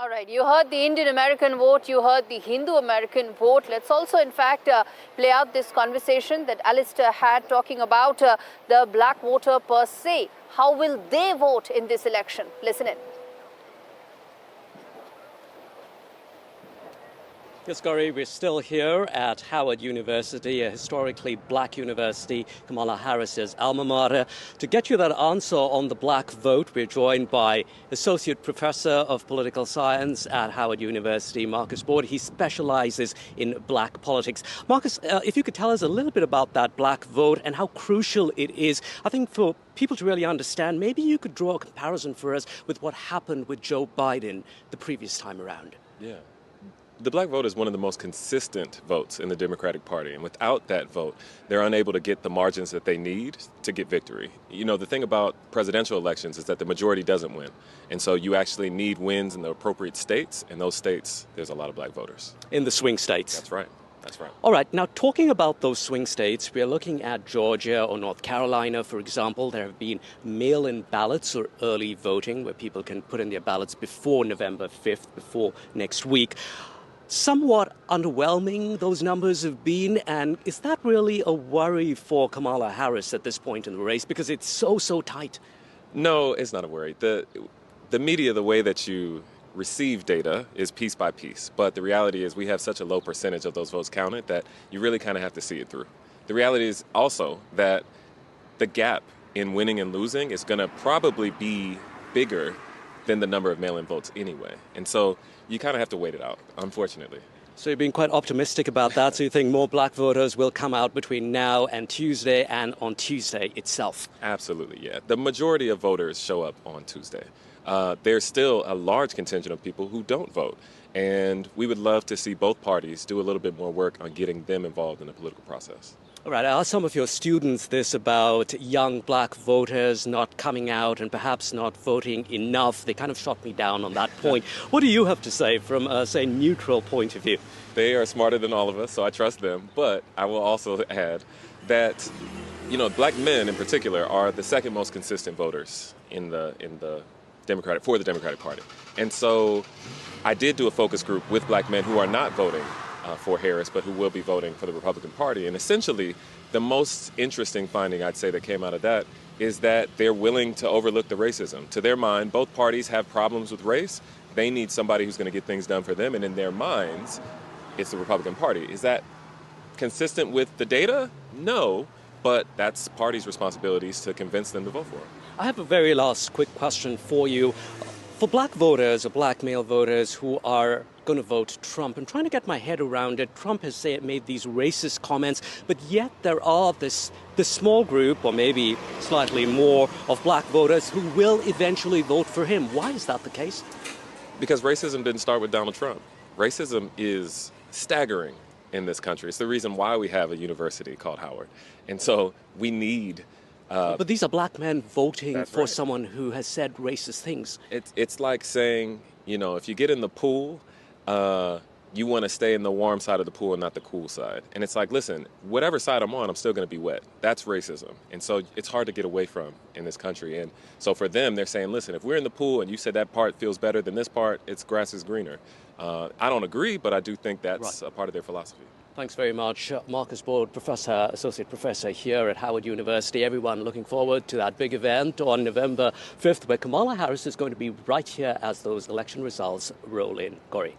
All right, you heard the Indian American vote, you heard the Hindu American vote. Let's also, in fact, play out this conversation that Allister had talking about the black voter per se. How will they vote in this election? Listen in. Yes, Gauri, we're still here at Howard University, a historically black university, Kamala Harris's alma mater. To get you that answer on the black vote, we're joined by Associate Professor of Political Science at Howard University, Marcus Board. He specializes in black politics. Marcus, if you could tell us a little bit about that black vote and how crucial it is, I think for people to really understand, maybe you could draw a comparison for us with what happened with Joe Biden the previous time around. Yeah. The black vote is one of the most consistent votes in the Democratic Party, and without that vote, they're unable to get the margins that they need to get victory. You know, the thing about presidential elections is that the majority doesn't win, and so you actually need wins in the appropriate states, and those states, there's a lot of black voters. In the swing states. That's right. That's right. All right. Now, talking about those swing states, we're looking at Georgia or North Carolina, for example. There have been mail-in ballots or early voting where people can put in their ballots before November 5th, before next week. Somewhat underwhelming those numbers have been, and is that really a worry for Kamala Harris at this point in the race because it's so tight? No, it's not a worry. The media, the way that you receive data is piece by piece, but the reality is we have such a low percentage of those votes counted that you really kind of have to see it through. The reality is also that the gap in winning and losing is going to probably be bigger than the number of mail-in votes anyway. And so you kind of have to wait it out, unfortunately. So you're being quite optimistic about that. So you think more black voters will come out between now and Tuesday and on Tuesday itself? Absolutely, yeah. The majority of voters show up on Tuesday. There's still a large contingent of people who don't vote. And we would love to see both parties do a little bit more work on getting them involved in the political process. All right, I asked some of your students this about young black voters not coming out and perhaps not voting enough. They kind of shot me down on that point. What do you have to say from a, say, neutral point of view? They are smarter than all of us, so I trust them. But I will also add that, you know, black men in particular are the second most consistent voters in the Democratic Party. And so I did do a focus group with black men who are not voting for Harris, but who will be voting for the Republican Party. And essentially, the most interesting finding I'd say that came out of that is that they're willing to overlook the racism. To their mind, both parties have problems with race. They need somebody who's going to get things done for them. And in their minds, it's the Republican Party. Is that consistent with the data? No, but that's party's responsibilities to convince them to vote for it. I have a very last quick question for you. For black voters or black male voters who are going to vote Trump, I'm trying to get my head around it. Trump has made these racist comments, but yet there are this small group, or maybe slightly more, of black voters who will eventually vote for him. Why is that the case? Because racism didn't start with Donald Trump. Racism is staggering in this country. It's the reason why we have a university called Howard. And so we need... but these are black men voting for right. someone who has said racist things. It's like saying, you know, if you get in the pool, you want to stay in the warm side of the pool and not the cool side. And it's like, listen, whatever side I'm on, I'm still going to be wet. That's racism. And so it's hard to get away from in this country. And so for them, they're saying, listen, if we're in the pool and you said that part feels better than this part, it's grass is greener. I don't agree, but I do think that's a part of their philosophy. Thanks very much. Marcus Board, Professor, Associate Professor here at Howard University. Everyone looking forward to that big event on November 5th, where Kamala Harris is going to be right here as those election results roll in. Gauri.